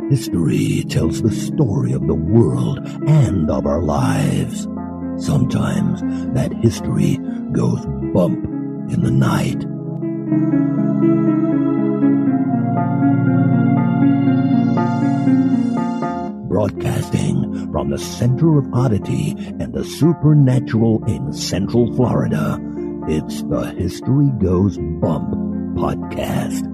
History tells the story of the world and of our lives. Sometimes that history goes bump in the night. Broadcasting from the center of oddity and the supernatural in Central Florida, it's the History Goes Bump podcast.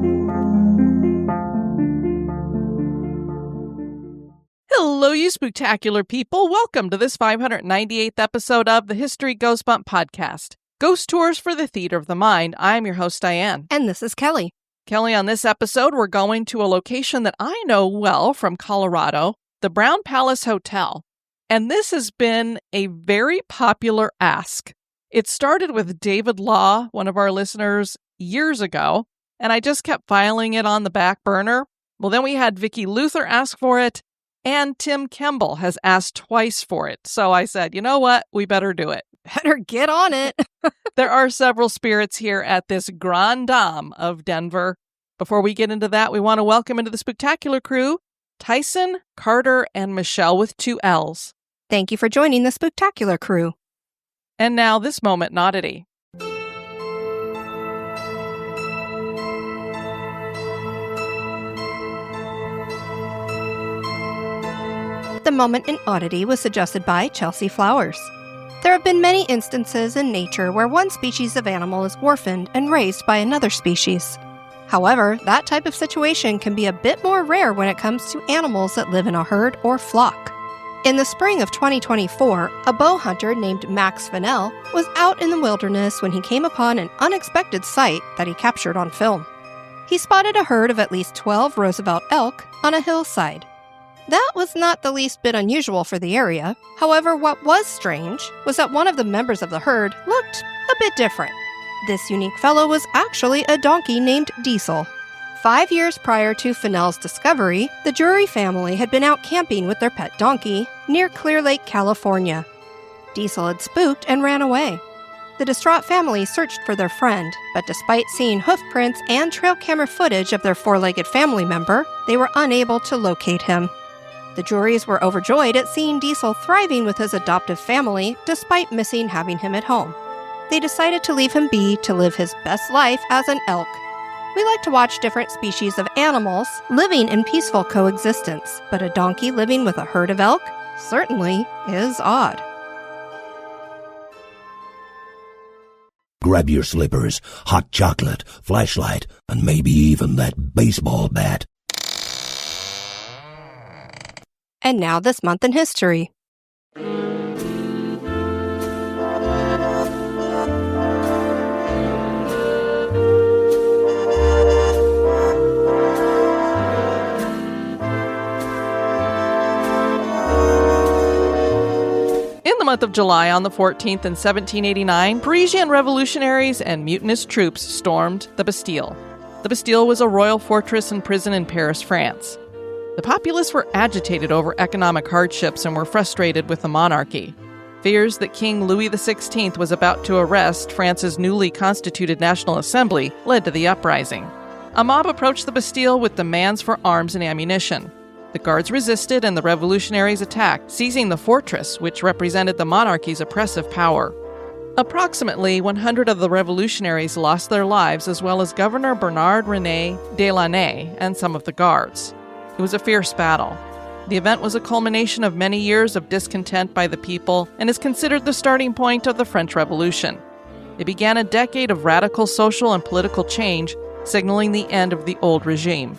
Hello, you spooktacular people. Welcome to this 598th episode of the History Goes Bump podcast. Ghost Tours for the Theater of the Mind. I'm your host, Diane. And this is Kelly. Kelly, on this episode, we're going to a location that I know well from Colorado, the Brown Palace Hotel. And this has been a very popular ask. It started with David Law, one of our listeners, years ago, and I just kept filing it on the back burner. Well, then we had Vicki Luther ask for it, and Tim Kemble has asked twice for it. So I said, you know what? We better do it. Better get on it. There are several spirits here at this Grand Dame of Denver. Before we get into that, we want to welcome into the Spooktacular crew, Tyson, Carter, and Michelle with 2 L's. Thank you for joining the Spooktacular crew. And now this moment in oddity. The moment in oddity was suggested by Chelsea Flowers. There have been many instances in nature where one species of animal is orphaned and raised by another species. However, that type of situation can be a bit more rare when it comes to animals that live in a herd or flock. In the spring of 2024, a bow hunter named Max Fennell was out in the wilderness when he came upon an unexpected sight that he captured on film. He spotted a herd of at least 12 Roosevelt elk on a hillside. That was not the least bit unusual for the area. However, what was strange was that one of the members of the herd looked a bit different. This unique fellow was actually a donkey named Diesel. 5 years prior to Fennell's discovery, the Drury family had been out camping with their pet donkey near Clear Lake, California. Diesel had spooked and ran away. The distraught family searched for their friend, but despite seeing hoof prints and trail camera footage of their 4-legged family member, they were unable to locate him. The Drurys were overjoyed at seeing Diesel thriving with his adoptive family despite missing having him at home. They decided to leave him be to live his best life as an elk. We like to watch different species of animals living in peaceful coexistence, but a donkey living with a herd of elk certainly is odd. Grab your slippers, hot chocolate, flashlight, and maybe even that baseball bat. And now this month in history. In the month of July, on the 14th in 1789, Parisian revolutionaries and mutinous troops stormed the Bastille. The Bastille was a royal fortress and prison in Paris, France. The populace were agitated over economic hardships and were frustrated with the monarchy. Fears that King Louis XVI was about to arrest France's newly constituted National Assembly led to the uprising. A mob approached the Bastille with demands for arms and ammunition. The guards resisted and the revolutionaries attacked, seizing the fortress, which represented the monarchy's oppressive power. Approximately 100 of the revolutionaries lost their lives, as well as Governor Bernard-René Delaunay and some of the guards. It was a fierce battle. The event was a culmination of many years of discontent by the people and is considered the starting point of the French Revolution. It began a decade of radical social and political change, signaling the end of the old regime.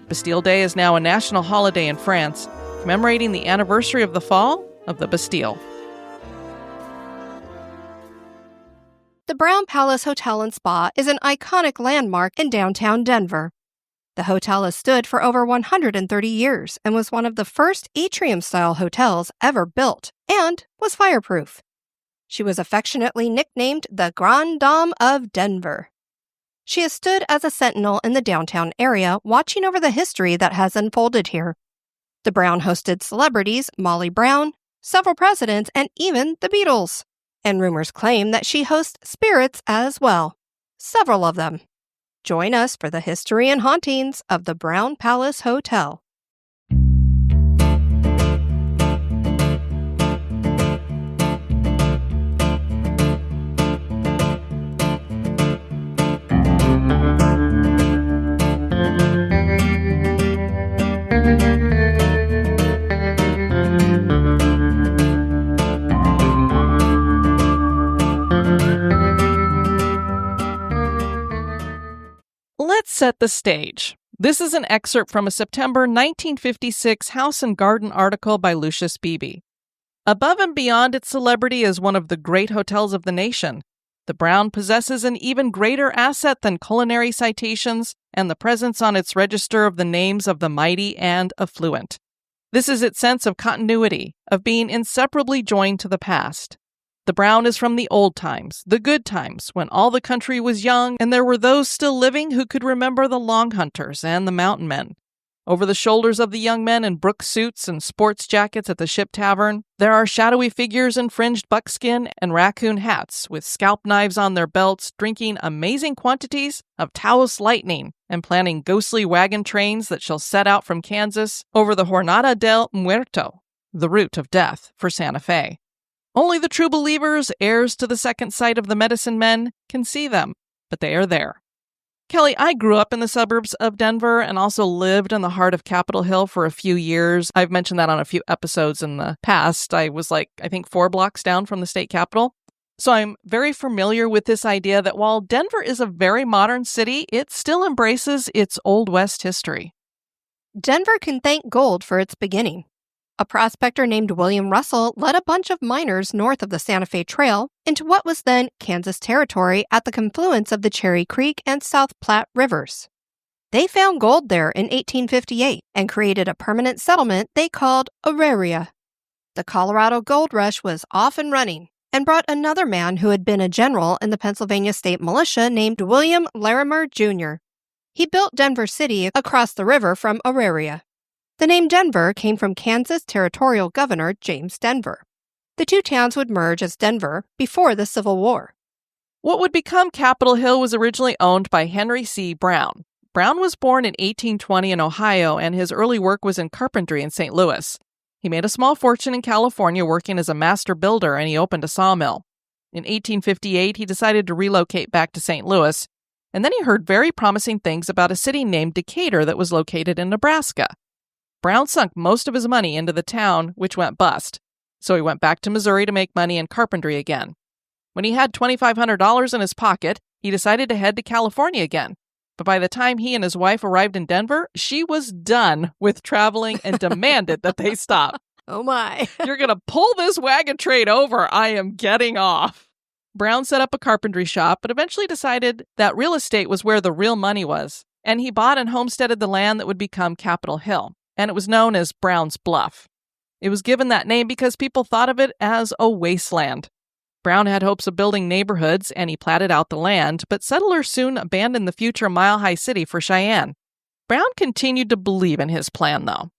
Bastille Day is now a national holiday in France, commemorating the anniversary of the fall of the Bastille. The Brown Palace Hotel and Spa is an iconic landmark in downtown Denver. The hotel has stood for over 130 years and was one of the first atrium-style hotels ever built and was fireproof. She was affectionately nicknamed the Grand Dame of Denver. She has stood as a sentinel in the downtown area, watching over the history that has unfolded here. The Brown hosted celebrities Molly Brown, several presidents, and even the Beatles. And rumors claim that she hosts spirits as well. Several of them. Join us for the history and hauntings of the Brown Palace Hotel. Let's set the stage. This is an excerpt from a September 1956 House and Garden article by Lucius Beebe. Above and beyond its celebrity as one of the great hotels of the nation, the Brown possesses an even greater asset than culinary citations and the presence on its register of the names of the mighty and affluent. This is its sense of continuity, of being inseparably joined to the past. The Brown is from the old times, the good times, when all the country was young and there were those still living who could remember the Long Hunters and the Mountain Men. Over the shoulders of the young men in brook suits and sports jackets at the Ship Tavern, there are shadowy figures in fringed buckskin and raccoon hats with scalp knives on their belts, drinking amazing quantities of Taos Lightning and planning ghostly wagon trains that shall set out from Kansas over the Jornada del Muerto, the route of death, for Santa Fe. Only the true believers, heirs to the second sight of the medicine men, can see them, but they are there. Kelly, I grew up in the suburbs of Denver and also lived in the heart of Capitol Hill for a few years. I've mentioned that on a few episodes in the past. I was I think 4 blocks down from the state capitol. So I'm very familiar with this idea that while Denver is a very modern city, it still embraces its Old West history. Denver can thank gold for its beginning. A prospector named William Russell led a bunch of miners north of the Santa Fe Trail into what was then Kansas Territory at the confluence of the Cherry Creek and South Platte rivers. They found gold there in 1858 and created a permanent settlement they called Auraria. The Colorado Gold Rush was off and running and brought another man who had been a general in the Pennsylvania State Militia named William Larimer, Jr. He built Denver City across the river from Auraria. The name Denver came from Kansas Territorial Governor James Denver. The two towns would merge as Denver before the Civil War. What would become Capitol Hill was originally owned by Henry C. Brown. Brown was born in 1820 in Ohio, and his early work was in carpentry in St. Louis. He made a small fortune in California working as a master builder, and he opened a sawmill. In 1858, he decided to relocate back to St. Louis, and then he heard very promising things about a city named Decatur that was located in Nebraska. Brown sunk most of his money into the town, which went bust. So he went back to Missouri to make money in carpentry again. When he had $2,500 in his pocket, he decided to head to California again. But by the time he and his wife arrived in Denver, she was done with traveling and demanded that they stop. Oh my. You're going to pull this wagon train over. I am getting off. Brown set up a carpentry shop, but eventually decided that real estate was where the real money was. And he bought and homesteaded the land that would become Capitol Hill. And it was known as Brown's Bluff. It was given that name because people thought of it as a wasteland. Brown had hopes of building neighborhoods, and he platted out the land, but settlers soon abandoned the future mile-high city for Cheyenne. Brown continued to believe in his plan, though.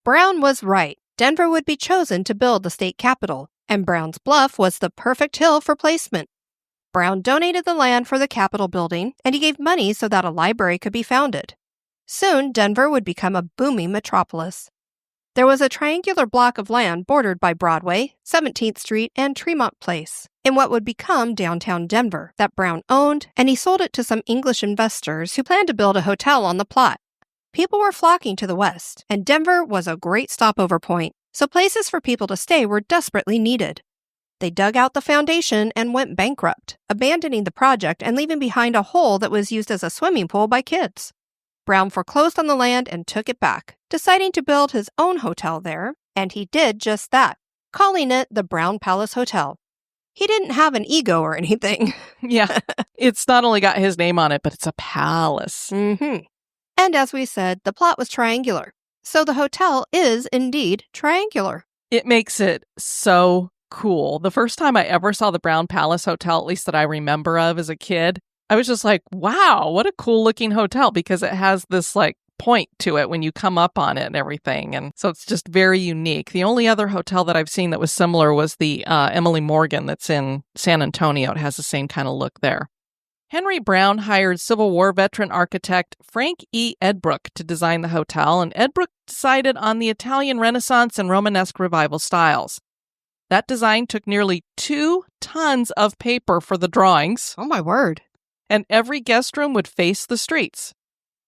Brown was right. Denver would be chosen to build the state capitol, and Brown's Bluff was the perfect hill for placement. Brown donated the land for the Capitol building, and he gave money so that a library could be founded. Soon, Denver would become a booming metropolis. There was a triangular block of land bordered by Broadway, 17th Street, and Tremont Place, in what would become downtown Denver, that Brown owned, and he sold it to some English investors who planned to build a hotel on the plot. People were flocking to the west, and Denver was a great stopover point, so places for people to stay were desperately needed. They dug out the foundation and went bankrupt, abandoning the project and leaving behind a hole that was used as a swimming pool by kids. Brown foreclosed on the land and took it back, deciding to build his own hotel there, and he did just that, calling it the Brown Palace Hotel. He didn't have an ego or anything. Yeah, it's not only got his name on it, but it's a palace. Mm-hmm. And as we said, the plot was triangular, so the hotel is indeed triangular. It makes it so cool. The first time I ever saw the Brown Palace Hotel, at least that I remember of as a kid, I was just like, wow, what a cool looking hotel, because it has this like point to it when you come up on it and everything. And so it's just very unique. The only other hotel that I've seen that was similar was the Emily Morgan that's in San Antonio. It has the same kind of look there. Henry Brown hired Civil War veteran architect Frank E. Edbrook to design the hotel, and Edbrook decided on the Italian Renaissance and Romanesque Revival styles. That design took nearly 2 tons of paper for the drawings. Oh, my word. And every guest room would face the streets.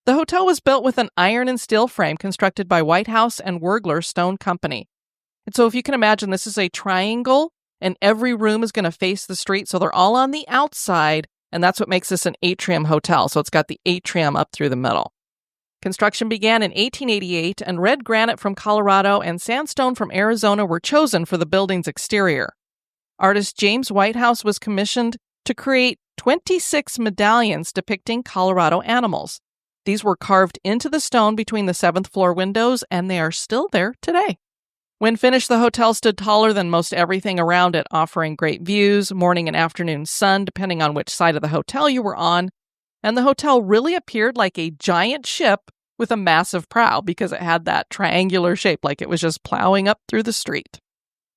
The hotel was built with an iron and steel frame constructed by White House and Wurgler Stone Company. And so if you can imagine, this is a triangle, and every room is going to face the street, so they're all on the outside, and that's what makes this an atrium hotel. So it's got the atrium up through the middle. Construction began in 1888, and red granite from Colorado and sandstone from Arizona were chosen for the building's exterior. Artist James Whitehouse was commissioned to create 26 medallions depicting Colorado animals. These were carved into the stone between the 7th floor windows, and they are still there today. When finished, the hotel stood taller than most everything around it, offering great views, morning and afternoon sun, depending on which side of the hotel you were on. And the hotel really appeared like a giant ship with a massive prow, because it had that triangular shape, like it was just plowing up through the street.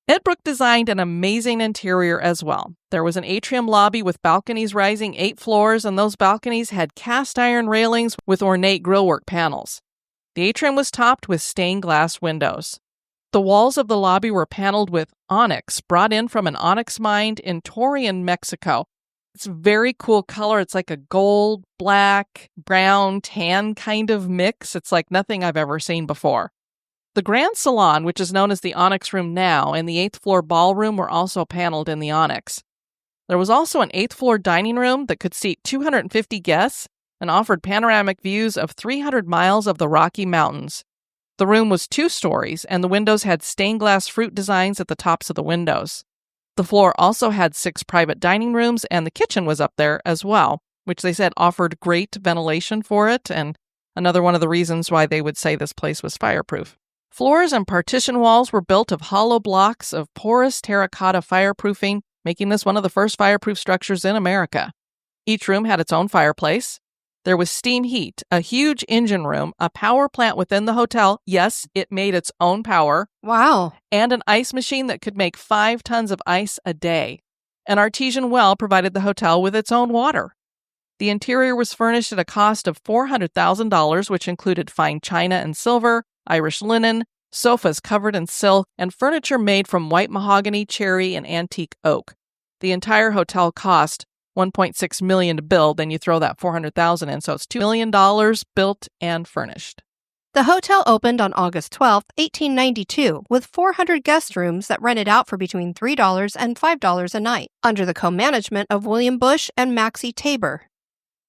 Edbrook designed an amazing interior as well. There was an atrium lobby with balconies rising 8 floors, and those balconies had cast iron railings with ornate grillwork panels. The atrium was topped with stained glass windows. The walls of the lobby were paneled with onyx, brought in from an onyx mine in Torreon, Mexico. It's a very cool color. It's like a gold, black, brown, tan kind of mix. It's like nothing I've ever seen before. The Grand Salon, which is known as the Onyx Room now, and the 8th floor ballroom were also paneled in the onyx. There was also an 8th floor dining room that could seat 250 guests and offered panoramic views of 300 miles of the Rocky Mountains. The room was 2 stories, and the windows had stained glass fruit designs at the tops of the windows. The floor also had 6 private dining rooms, and the kitchen was up there as well, which they said offered great ventilation for it, and another one of the reasons why they would say this place was fireproof. Floors and partition walls were built of hollow blocks of porous terracotta fireproofing, making this one of the first fireproof structures in America. Each room had its own fireplace. There was steam heat, a huge engine room, a power plant within the hotel. Yes, it made its own power. Wow. And an ice machine that could make 5 tons of ice a day. An artesian well provided the hotel with its own water. The interior was furnished at a cost of $400,000, which included fine china and silver, Irish linen, sofas covered in silk, and furniture made from white mahogany, cherry, and antique oak. The entire hotel cost $1.6 million to build, then you throw that $400,000 in, so it's $2 million built and furnished. The hotel opened on August 12, 1892, with 400 guest rooms that rented out for between $3 and $5 a night, under the co-management of William Bush and Maxie Tabor.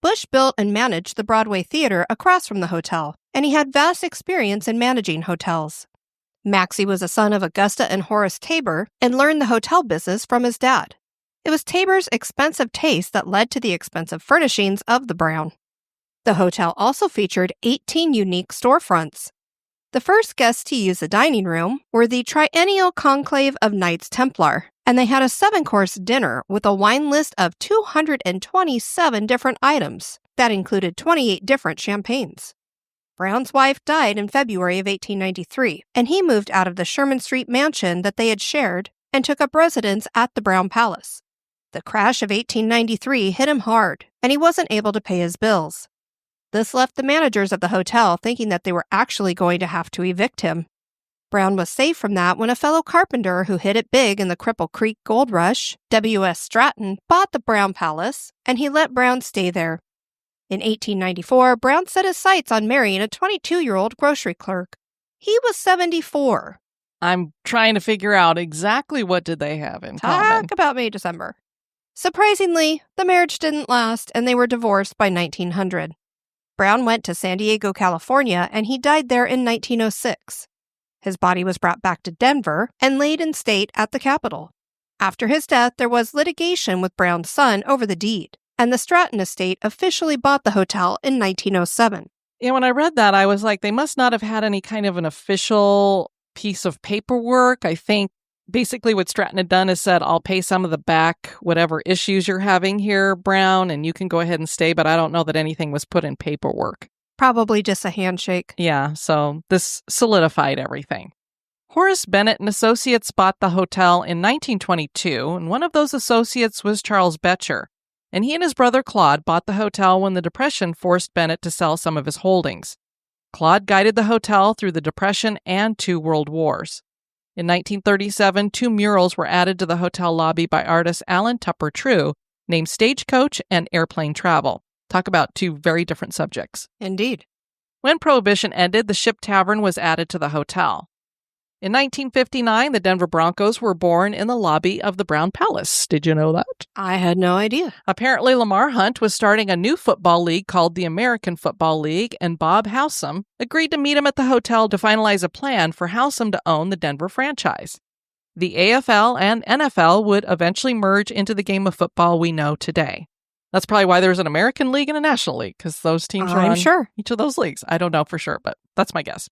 Bush built and managed the Broadway Theater across from the hotel, and he had vast experience in managing hotels. Maxie was a son of Augusta and Horace Tabor and learned the hotel business from his dad. It was Tabor's expensive taste that led to the expensive furnishings of the Brown. The hotel also featured 18 unique storefronts. The first guests to use the dining room were the Triennial Conclave of Knights Templar, and they had a 7-course dinner with a wine list of 227 different items that included 28 different champagnes. Brown's wife died in February of 1893, and he moved out of the Sherman Street mansion that they had shared and took up residence at the Brown Palace. The crash of 1893 hit him hard, and he wasn't able to pay his bills. This left the managers of the hotel thinking that they were actually going to have to evict him. Brown was saved from that when a fellow carpenter who hit it big in the Cripple Creek gold rush, W.S. Stratton, bought the Brown Palace, and he let Brown stay there. In 1894, Brown set his sights on marrying a 22-year-old grocery clerk. He was 74. I'm trying to figure out exactly what did they have in common. Talk about May, December. Surprisingly, the marriage didn't last, and they were divorced by 1900. Brown went to San Diego, California, and he died there in 1906. His body was brought back to Denver and laid in state at the Capitol. After his death, there was litigation with Brown's son over the deed, and the Stratton estate officially bought the hotel in 1907. Yeah, when I read that, I was like, they must not have had any kind of an official piece of paperwork. I think Basically, what Stratton had done is said, I'll pay some of the back, whatever issues you're having here, Brown, and you can go ahead and stay, but I don't know that anything was put in paperwork. Probably just a handshake. Yeah, so this solidified everything. Horace Bennett and Associates bought the hotel in 1922, and one of those associates was Charles Betcher. And he and his brother Claude bought the hotel when the Depression forced Bennett to sell some of his holdings. Claude guided the hotel through the Depression and 2 world wars. In 1937, 2 murals were added to the hotel lobby by artist Alan Tupper True, named Stagecoach and Airplane Travel. Talk about 2 very different subjects. Indeed. When Prohibition ended, the Ship Tavern was added to the hotel. In 1959, the Denver Broncos were born in the lobby of the Brown Palace. Did you know that? I had no idea. Apparently, Lamar Hunt was starting a new football league called the American Football League, and Bob Howsam agreed to meet him at the hotel to finalize a plan for Howsam to own the Denver franchise. The AFL and NFL would eventually merge into the game of football we know today. That's probably why there's an American League and a National League, because those teams are on each of those leagues. I don't know for sure, but that's my guess.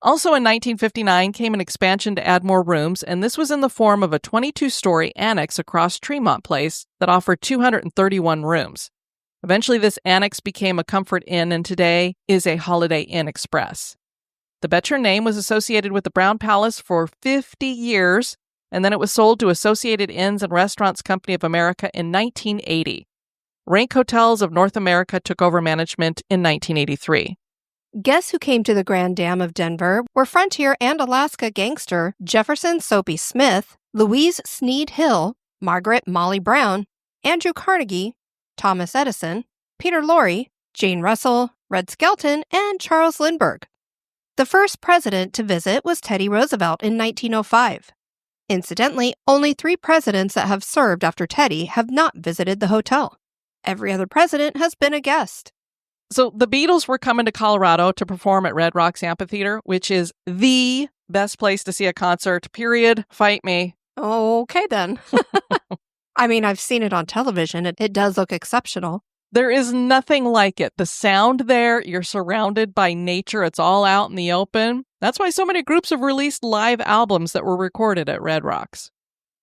Also in 1959 came an expansion to add more rooms, and this was in the form of a 22-story annex across Tremont Place that offered 231 rooms. Eventually, this annex became a Comfort Inn, and today is a Holiday Inn Express. The Betcher name was associated with the Brown Palace for 50 years, and then it was sold to Associated Inns and Restaurants Company of America in 1980. Rank Hotels of North America took over management in 1983. Guess who came to the Grand Dam of Denver, where Frontier and Alaska gangster Jefferson Soapy Smith, Louise Sneed Hill, Margaret Molly Brown, Andrew Carnegie, Thomas Edison, Peter Lorre, Jane Russell, Red Skelton, and Charles Lindbergh. The first president to visit was Teddy Roosevelt in 1905. Incidentally, only 3 presidents that have served after Teddy have not visited the hotel. Every other president has been a guest. So the Beatles were coming to Colorado to perform at Red Rocks Amphitheater, which is the best place to see a concert, period. Fight me. Okay, then. I mean, I've seen it on television. It does look exceptional. There is nothing like it. The sound there, you're surrounded by nature. It's all out in the open. That's why so many groups have released live albums that were recorded at Red Rocks.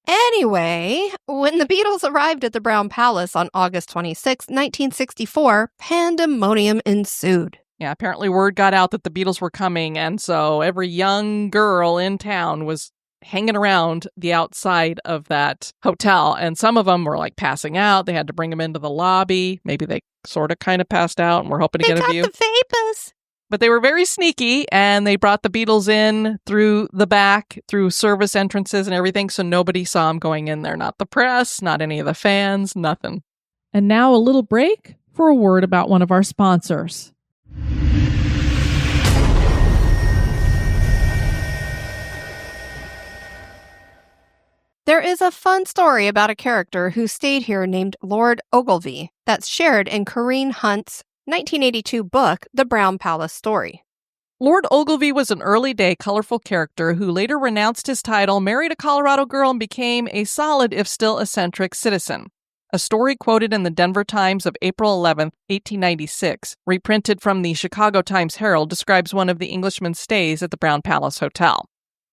Anyway, when the Beatles arrived at the Brown Palace on August 26, 1964, pandemonium ensued. Yeah, apparently word got out that the Beatles were coming, and so every young girl in town was hanging around the outside of that hotel, and some of them were like passing out. They had to bring them into the lobby. Maybe they sort of kind of passed out and were hoping to get a view. They got the vapors. But they were very sneaky, and they brought the Beatles in through the back, through service entrances and everything, so nobody saw them going in there. Not the press, not any of the fans, nothing. And now a little break for a word about one of our sponsors. There is a fun story about a character who stayed here named Lord Ogilvy that's shared in Corinne Hunt's 1982 book, The Brown Palace Story. Lord Ogilvy was an early-day colorful character who later renounced his title, married a Colorado girl, and became a solid, if still eccentric, citizen. A story quoted in the Denver Times of April 11, 1896, reprinted from the Chicago Times-Herald, describes one of the Englishman's stays at the Brown Palace Hotel.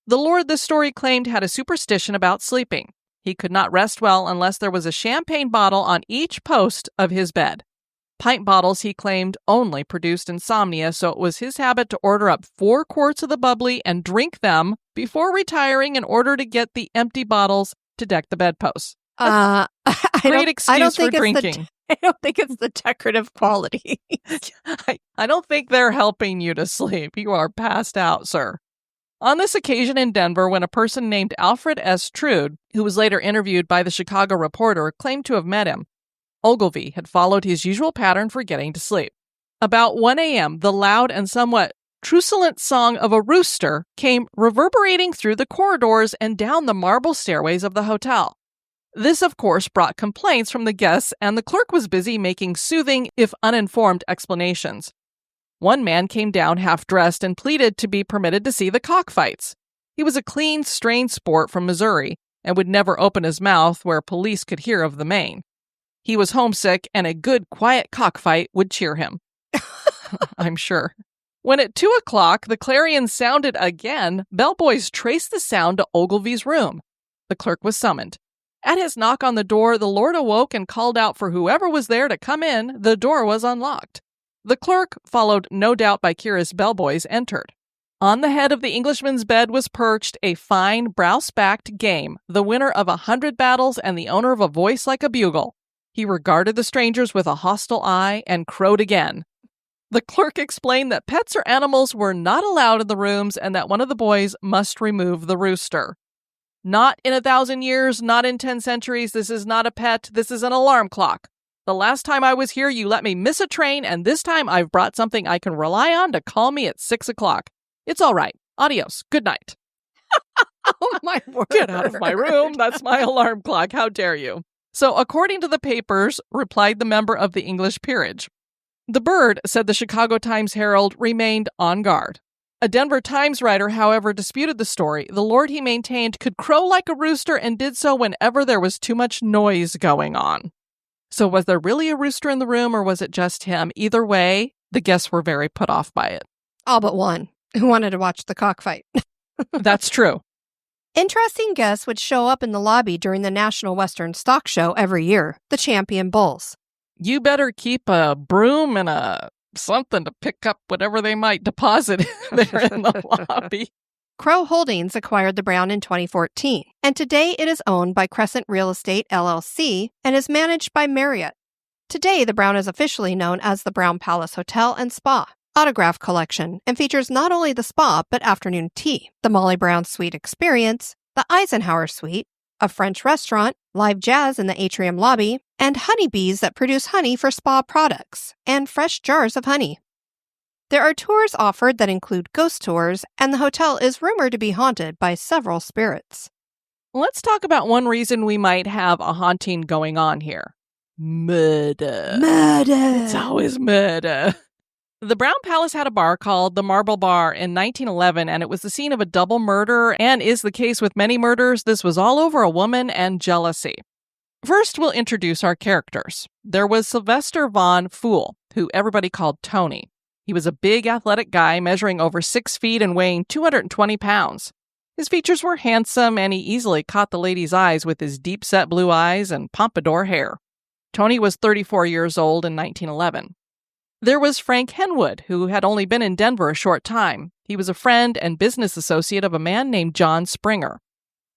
The lord, the story claimed, had a superstition about sleeping. He could not rest well unless there was a champagne bottle on each post of his bed. Pint bottles, he claimed, only produced insomnia, so it was his habit to order up 4 quarts of the bubbly and drink them before retiring in order to get the empty bottles to deck the bedposts. Great excuse for drinking. I don't think it's the decorative quality. I don't think they're helping you to sleep. You are passed out, sir. On this occasion in Denver, when a person named Alfred S. Trude, who was later interviewed by the Chicago Reporter, claimed to have met him, Ogilvy had followed his usual pattern for getting to sleep. About 1 a.m., the loud and somewhat truculent song of a rooster came reverberating through the corridors and down the marble stairways of the hotel. This, of course, brought complaints from the guests, and the clerk was busy making soothing, if uninformed, explanations. One man came down half-dressed and pleaded to be permitted to see the cockfights. He was a clean, strained sport from Missouri and would never open his mouth where police could hear of the Maine. He was homesick, and a good, quiet cockfight would cheer him. I'm sure. When at 2 o'clock the clarion sounded again, bellboys traced the sound to Ogilvy's room. The clerk was summoned. At his knock on the door, the Lord awoke and called out for whoever was there to come in. The door was unlocked. The clerk, followed no doubt by curious bellboys, entered. On the head of the Englishman's bed was perched a fine, brass-backed game, the winner of 100 battles and the owner of a voice like a bugle. He regarded the strangers with a hostile eye and crowed again. The clerk explained that pets or animals were not allowed in the rooms and that one of the boys must remove the rooster. Not in 1,000 years, not in 10 centuries, this is not a pet, this is an alarm clock. The last time I was here, you let me miss a train, and this time I've brought something I can rely on to call me at 6 o'clock. It's all right. Adios. Good night. Oh, my word. Get out of my room. That's my alarm clock. How dare you? So, according to the papers, replied the member of the English peerage. The bird, said the Chicago Times-Herald, remained on guard. A Denver Times writer, however, disputed the story. The Lord, he maintained, could crow like a rooster and did so whenever there was too much noise going on. So was there really a rooster in the room or was it just him? Either way, the guests were very put off by it. All but one, who wanted to watch the cockfight. That's true. Interesting guests would show up in the lobby during the National Western Stock Show every year, the Champion Bulls. You better keep a broom and something to pick up whatever they might deposit there in the lobby. Crow Holdings acquired the Brown in 2014, and today it is owned by Crescent Real Estate, LLC, and is managed by Marriott. Today, the Brown is officially known as the Brown Palace Hotel and Spa, Autograph Collection, and features not only the spa, but afternoon tea, the Molly Brown Suite Experience, the Eisenhower Suite, a French restaurant, live jazz in the atrium lobby, and honeybees that produce honey for spa products, and fresh jars of honey. There are tours offered that include ghost tours, and the hotel is rumored to be haunted by several spirits. Let's talk about one reason we might have a haunting going on here. Murder. Murder! It's always murder. The Brown Palace had a bar called the Marble Bar in 1911, and it was the scene of a double murder, and is the case with many murders. This was all over a woman and jealousy. First, we'll introduce our characters. There was Sylvester Von Pfool, who everybody called Tony. He was a big athletic guy measuring over 6 feet and weighing 220 pounds. His features were handsome, and he easily caught the ladies' eyes with his deep-set blue eyes and pompadour hair. Tony was 34 years old in 1911. There was Frank Henwood, who had only been in Denver a short time. He was a friend and business associate of a man named John Springer.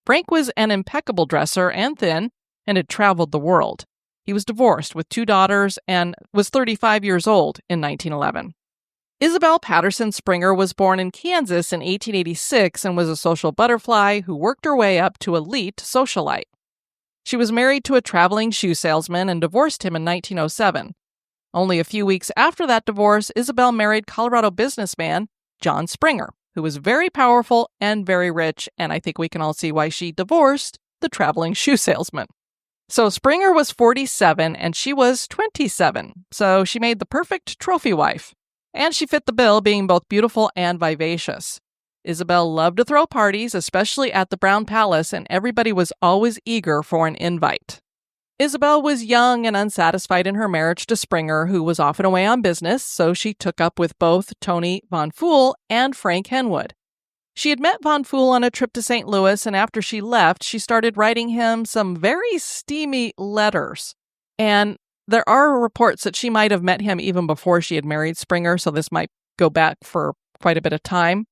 Frank was an impeccable dresser and thin, and had traveled the world. He was divorced with 2 daughters and was 35 years old in 1911. Isabel Patterson Springer was born in Kansas in 1886 and was a social butterfly who worked her way up to elite socialite. She was married to a traveling shoe salesman and divorced him in 1907. Only a few weeks after that divorce, Isabel married Colorado businessman John Springer, who was very powerful and very rich, and I think we can all see why she divorced the traveling shoe salesman. So Springer was 47 and she was 27, so she made the perfect trophy wife. And she fit the bill, being both beautiful and vivacious. Isabel loved to throw parties, especially at the Brown Palace, and everybody was always eager for an invite. Isabel was young and unsatisfied in her marriage to Springer, who was often away on business, so she took up with both Tony Von Pfool and Frank Henwood. She had met Von Pfool on a trip to St. Louis, and after she left, she started writing him some very steamy letters. And there are reports that she might have met him even before she had married Springer, so this might go back for quite a bit of time.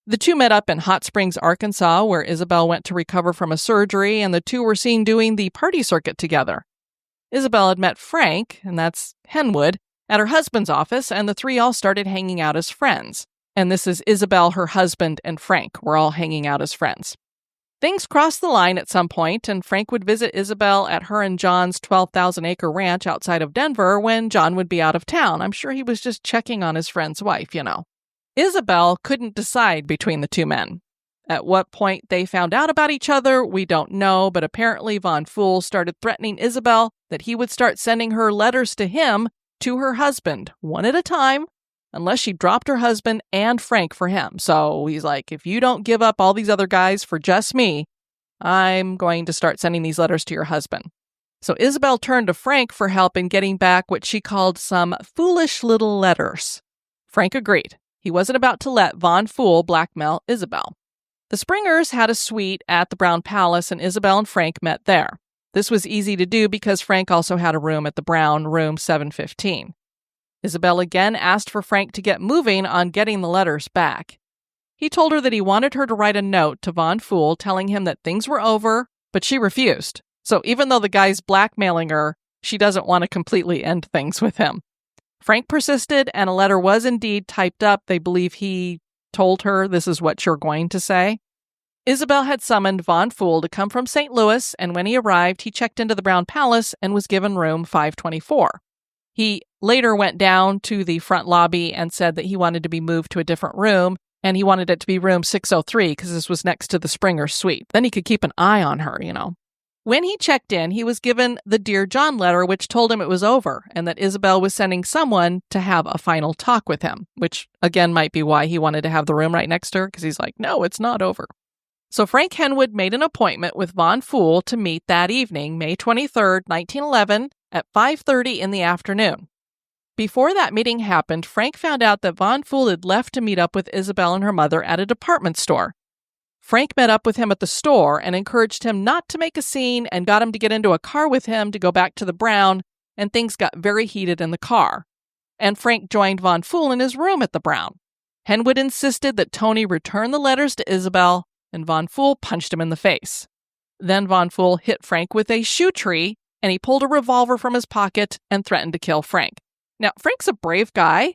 The two met up in Hot Springs, Arkansas, where Isabel went to recover from a surgery, and the two were seen doing the party circuit together. Isabel had met Frank, and that's Henwood, at her husband's office, and the three all started hanging out as friends. And this is Isabel, her husband, and Frank were all hanging out as friends. Things crossed the line at some point, and Frank would visit Isabel at her and John's 12,000-acre ranch outside of Denver when John would be out of town. I'm sure he was just checking on his friend's wife, you know. Isabel couldn't decide between the two men. At what point they found out about each other, we don't know, but apparently Von Pfool started threatening Isabel that he would start sending her letters to him, to her husband, one at a time, unless she dropped her husband and Frank for him. So he's like, if you don't give up all these other guys for just me, I'm going to start sending these letters to your husband. So Isabel turned to Frank for help in getting back what she called some foolish little letters. Frank agreed. He wasn't about to let Von Pfool blackmail Isabel. The Springers had a suite at the Brown Palace, and Isabel and Frank met there. This was easy to do because Frank also had a room at the Brown, room 715. Isabel again asked for Frank to get moving on getting the letters back. He told her that he wanted her to write a note to Von Pfohl telling him that things were over, but she refused. So even though the guy's blackmailing her, she doesn't want to completely end things with him. Frank persisted, and a letter was indeed typed up. They believe he told her, this is what you're going to say. Isabel had summoned Von Pfohl to come from St. Louis, and when he arrived, he checked into the Brown Palace and was given room 524. He later went down to the front lobby and said that he wanted to be moved to a different room, and he wanted it to be room 603 because this was next to the Springer suite. Then he could keep an eye on her, When he checked in, he was given the Dear John letter, which told him it was over and that Isabel was sending someone to have a final talk with him, which again might be why he wanted to have the room right next to her, because he's like, no, it's not over. So Frank Henwood made an appointment with Von Pfohl to meet that evening, May 23rd, 1911, at 5:30 in the afternoon. Before that meeting happened, Frank found out that Von Pfohl had left to meet up with Isabel and her mother at a department store. Frank met up with him at the store and encouraged him not to make a scene and got him to get into a car with him to go back to the Brown, and things got very heated in the car. And Frank joined Von Pfohl in his room at the Brown. Henwood insisted that Tony return the letters to Isabel, and Von Pfohl punched him in the face. Then Von Pfohl hit Frank with a shoe tree, and he pulled a revolver from his pocket and threatened to kill Frank. Now, Frank's a brave guy,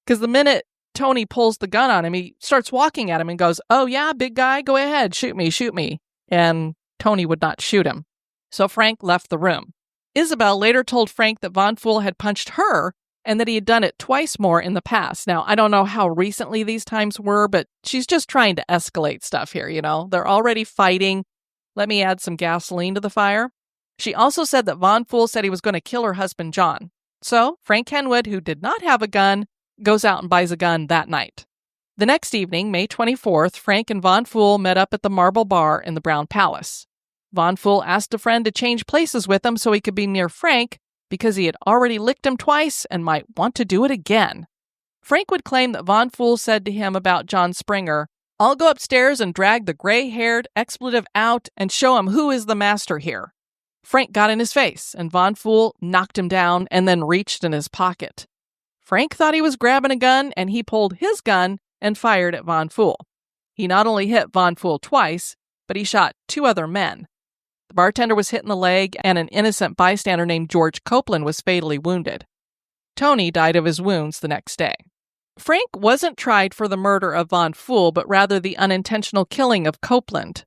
because the minute Tony pulls the gun on him, he starts walking at him and goes, oh yeah, big guy, go ahead, shoot me. And Tony would not shoot him. So Frank left the room. Isabel later told Frank that Von Pfohl had punched her and that he had done it twice more in the past. Now, I don't know how recently these times were, but she's just trying to escalate stuff here, They're already fighting. Let me add some gasoline to the fire. She also said that Von Pfohl said he was going to kill her husband, John. So Frank Henwood, who did not have a gun, goes out and buys a gun that night. The next evening, May 24th, Frank and Von Pfohl met up at the Marble Bar in the Brown Palace. Von Pfohl asked a friend to change places with him so he could be near Frank because he had already licked him twice and might want to do it again. Frank would claim that Von Pfohl said to him about John Springer, I'll go upstairs and drag the gray-haired expletive out and show him who is the master here. Frank got in his face, and Von Pfohl knocked him down and then reached in his pocket. Frank thought he was grabbing a gun, and he pulled his gun and fired at Von Pfohl. He not only hit Von Pfohl twice, but he shot two other men. The bartender was hit in the leg, and an innocent bystander named George Copeland was fatally wounded. Tony died of his wounds the next day. Frank wasn't tried for the murder of Von Pfohl, but rather the unintentional killing of Copeland.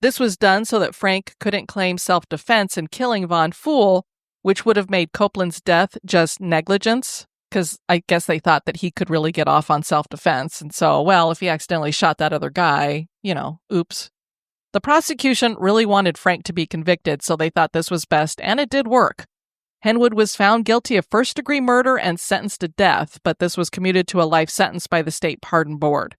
This was done so that Frank couldn't claim self-defense in killing Von Pfohl, which would have made Copeland's death just negligence, because I guess they thought that he could really get off on self-defense. And so, well, if he accidentally shot that other guy, oops. The prosecution really wanted Frank to be convicted, so they thought this was best, and it did work. Henwood was found guilty of first-degree murder and sentenced to death, but this was commuted to a life sentence by the State Pardon Board.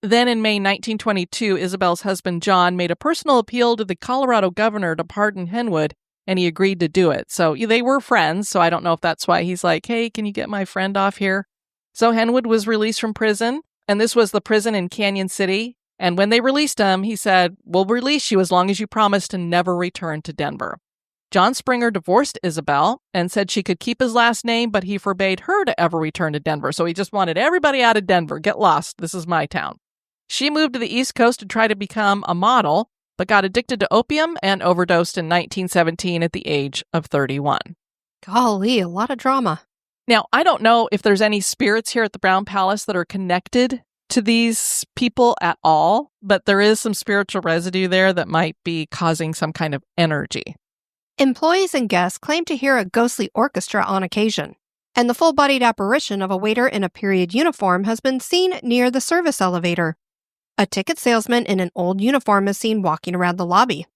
Then in May 1922, Isabel's husband John made a personal appeal to the Colorado governor to pardon Henwood, and he agreed to do it. So they were friends, so I don't know if that's why he's like, hey, can you get my friend off here? So Henwood was released from prison, and this was the prison in Canyon City. And when they released him, he said, we'll release you as long as you promise to never return to Denver. John Springer divorced Isabel and said she could keep his last name, but he forbade her to ever return to Denver. So he just wanted everybody out of Denver. Get lost. This is my town. She moved to the East Coast to try to become a model, but got addicted to opium and overdosed in 1917 at the age of 31. Golly, a lot of drama. Now, I don't know if there's any spirits here at the Brown Palace that are connected to these people at all, but there is some spiritual residue there that might be causing some kind of energy. Employees and guests claim to hear a ghostly orchestra on occasion, and the full-bodied apparition of a waiter in a period uniform has been seen near the service elevator. A ticket salesman in an old uniform is seen walking around the lobby.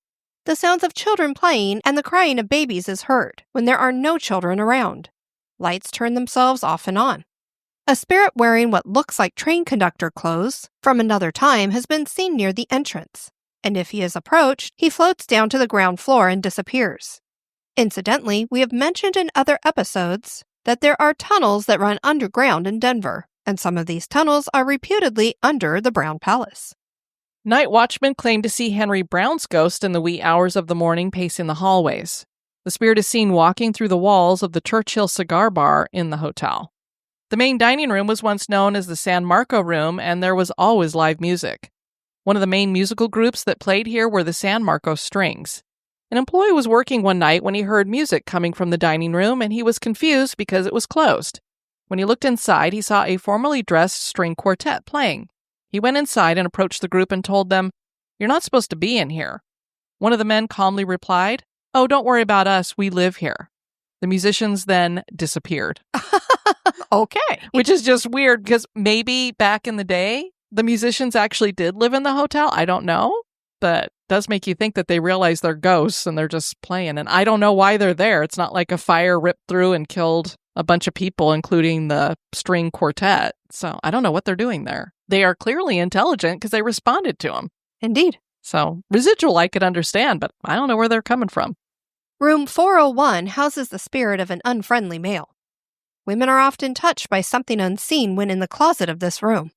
The sounds of children playing and the crying of babies is heard when there are no children around. Lights turn themselves off and on. A spirit wearing what looks like train conductor clothes from another time has been seen near the entrance, and if he is approached, he floats down to the ground floor and disappears. Incidentally, we have mentioned in other episodes that there are tunnels that run underground in Denver, and some of these tunnels are reputedly under the Brown Palace. Night watchmen claim to see Henry Brown's ghost in the wee hours of the morning pacing the hallways. The spirit is seen walking through the walls of the Churchill Cigar Bar in the hotel. The main dining room was once known as the San Marco Room, and there was always live music. One of the main musical groups that played here were the San Marco Strings. An employee was working one night when he heard music coming from the dining room, and he was confused because it was closed. When he looked inside, he saw a formally dressed string quartet playing. He went inside and approached the group and told them, "You're not supposed to be in here." One of the men calmly replied, "Oh, don't worry about us, we live here." The musicians then disappeared. Okay. Which is just weird because maybe back in the day, the musicians actually did live in the hotel. I don't know, but it does make you think that they realize they're ghosts and they're just playing. And I don't know why they're there. It's not like a fire ripped through and killed a bunch of people, including the string quartet. So I don't know what they're doing there. They are clearly intelligent because they responded to them. Indeed. So residual I could understand, but I don't know where they're coming from. Room 401 houses the spirit of an unfriendly male. Women are often touched by something unseen when in the closet of this room.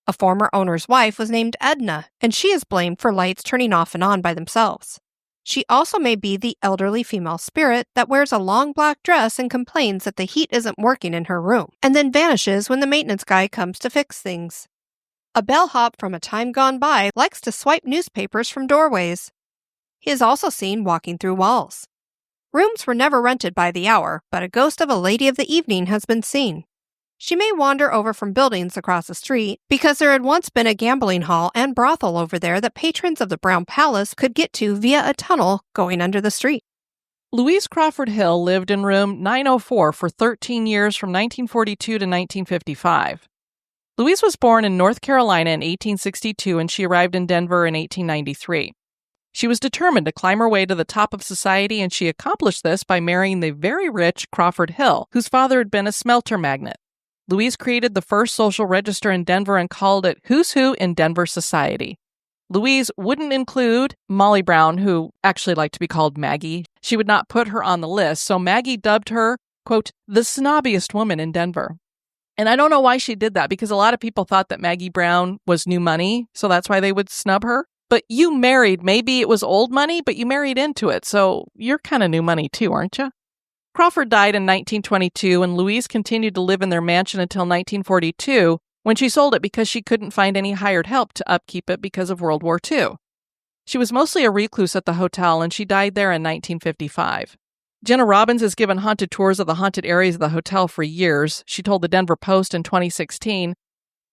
A former owner's wife was named Edna, and she is blamed for lights turning off and on by themselves. She also may be the elderly female spirit that wears a long black dress and complains that the heat isn't working in her room, and then vanishes when the maintenance guy comes to fix things. A bellhop from a time gone by likes to swipe newspapers from doorways. He is also seen walking through walls. Rooms were never rented by the hour, but a ghost of a lady of the evening has been seen. She may wander over from buildings across the street because there had once been a gambling hall and brothel over there that patrons of the Brown Palace could get to via a tunnel going under the street. Louise Crawford Hill lived in room 904 for 13 years from 1942 to 1955. Louise was born in North Carolina in 1862 and she arrived in Denver in 1893. She was determined to climb her way to the top of society, and she accomplished this by marrying the very rich Crawford Hill, whose father had been a smelter magnate. Louise created the first social register in Denver and called it Who's Who in Denver Society. Louise wouldn't include Molly Brown, who actually liked to be called Maggie. She would not put her on the list, so Maggie dubbed her, quote, the snobbiest woman in Denver. And I don't know why she did that, because a lot of people thought that Maggie Brown was new money, so that's why they would snub her. But you married, maybe it was old money, but you married into it, so you're kind of new money too, aren't you? Crawford died in 1922, and Louise continued to live in their mansion until 1942, when she sold it because she couldn't find any hired help to upkeep it because of World War II. She was mostly a recluse at the hotel, and she died there in 1955. Jenna Robbins has given haunted tours of the haunted areas of the hotel for years. She told the Denver Post in 2016,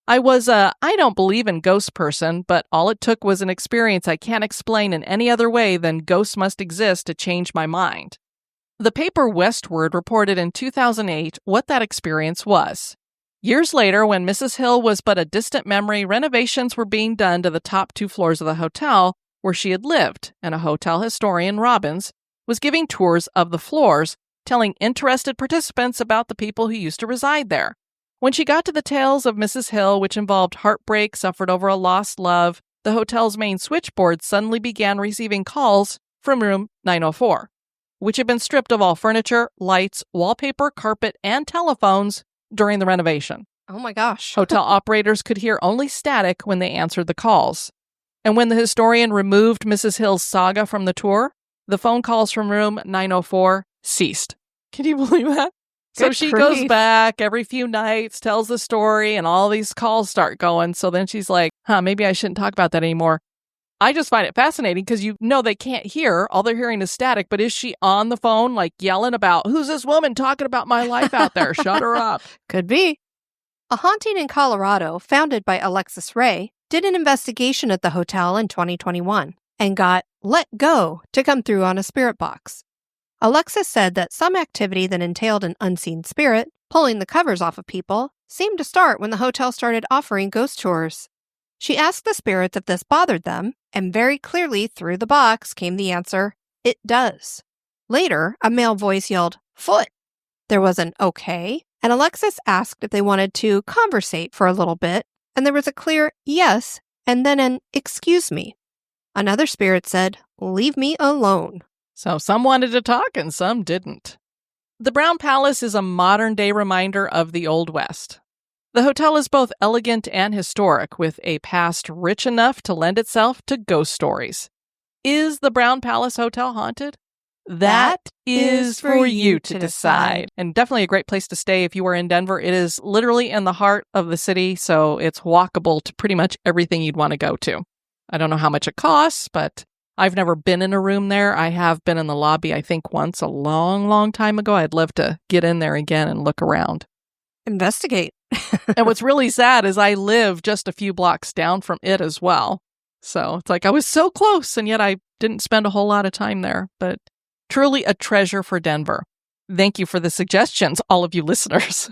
I was a I don't believe in ghosts person, but all it took was an experience I can't explain in any other way than ghosts must exist to change my mind. The paper Westward reported in 2008 what that experience was. Years later, when Mrs. Hill was but a distant memory, renovations were being done to the top 2 floors of the hotel where she had lived, and a hotel historian, Robbins, was giving tours of the floors, telling interested participants about the people who used to reside there. When she got to the tales of Mrs. Hill, which involved heartbreak suffered over a lost love, the hotel's main switchboard suddenly began receiving calls from room 904, which had been stripped of all furniture, lights, wallpaper, carpet, and telephones during the renovation. Oh my gosh. Hotel operators could hear only static when they answered the calls. And when the historian removed Mrs. Hill's saga from the tour, the phone calls from room 904 ceased. Can you believe that? So she goes back every few nights, tells the story, and all these calls start going. So then she's like, maybe I shouldn't talk about that anymore. I just find it fascinating because you know they can't hear. All they're hearing is static. But is she on the phone, like yelling about, who's this woman talking about my life out there? Shut her up. Could be. A haunting in Colorado, founded by Alexis Ray, did an investigation at the hotel in 2021 and got Let Go to come through on a spirit box. Alexis said that some activity that entailed an unseen spirit, pulling the covers off of people, seemed to start when the hotel started offering ghost tours. She asked the spirits if this bothered them, and very clearly through the box came the answer, it does. Later, a male voice yelled, foot. There was an okay, and Alexis asked if they wanted to conversate for a little bit, and there was a clear yes, and then an excuse me. Another spirit said, leave me alone. So some wanted to talk and some didn't. The Brown Palace is a modern-day reminder of the Old West. The hotel is both elegant and historic, with a past rich enough to lend itself to ghost stories. Is the Brown Palace Hotel haunted? That is for you to decide. And definitely a great place to stay if you are in Denver. It is literally in the heart of the city, so it's walkable to pretty much everything you'd want to go to. I don't know how much it costs, but I've never been in a room there. I have been in the lobby, I think, once a long, long time ago. I'd love to get in there again and look around. Investigate. And what's really sad is I live just a few blocks down from it as well. So it's like I was so close, and yet I didn't spend a whole lot of time there. But truly a treasure for Denver. Thank you for the suggestions, all of you listeners.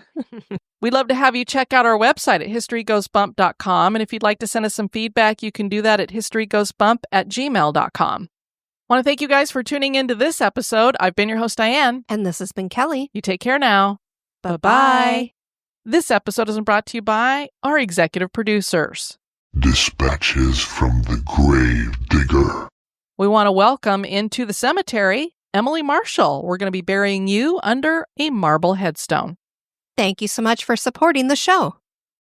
We'd love to have you check out our website at historygoesbump.com. And if you'd like to send us some feedback, you can do that at historygoesbump@gmail.com. I want to thank you guys for tuning into this episode. I've been your host, Diane. And this has been Kelly. You take care now. Bye-bye. This episode is brought to you by our executive producers. Dispatches from the Grave Digger. We want to welcome into the cemetery Emily Marshall. We're going to be burying you under a marble headstone. Thank you so much for supporting the show.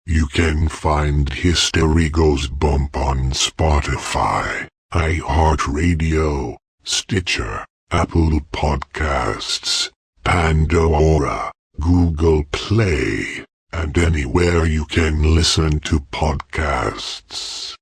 You can find History Goes Bump on Spotify, iHeartRadio, Stitcher, Apple Podcasts, Pandora, Google Play, and anywhere you can listen to podcasts.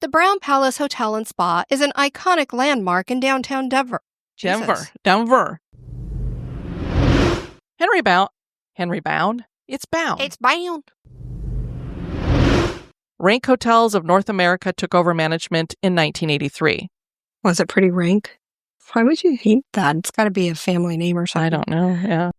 The Brown Palace Hotel and Spa is an iconic landmark in downtown Denver. Jesus. Denver. Henry Bound. It's bound. It's bound. Rank Hotels of North America took over management in 1983. Was it pretty rank? Why would you hate that? It's got to be a family name or something. I don't know. Yeah.